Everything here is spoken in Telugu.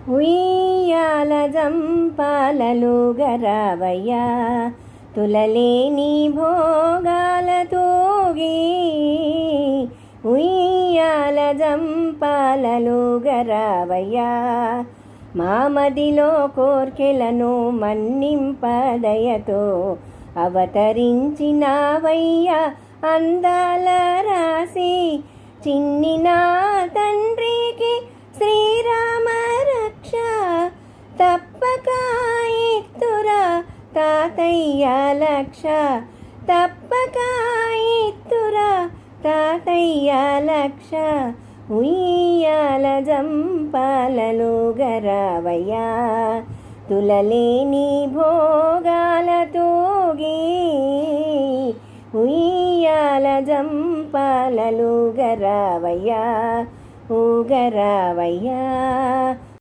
ఉయ్యాల జంపాలలుగరావయ్యా తులలేని భోగాల తూగి. ఉయ్యాల జంపాలలుగరావయ్యా మామదిలో కోర్కెలను మన్నింపదయతో అవతరించినావయ్యా అందాల రాసి. చిన్ని నా తండ్రికి శ్రీరామ రక్ష తప్పక ఇత్తురా తాతయ్య లక్ష. తప్పక ఇత్తురా తాతయ్య లక్ష. ఉయ్యాల జంపాలలుగరావయ్యా తులలేని భోగాల తూగి. ఉయ్యాల జంపాలలుగరావయ్యా ఊగరావయ్యా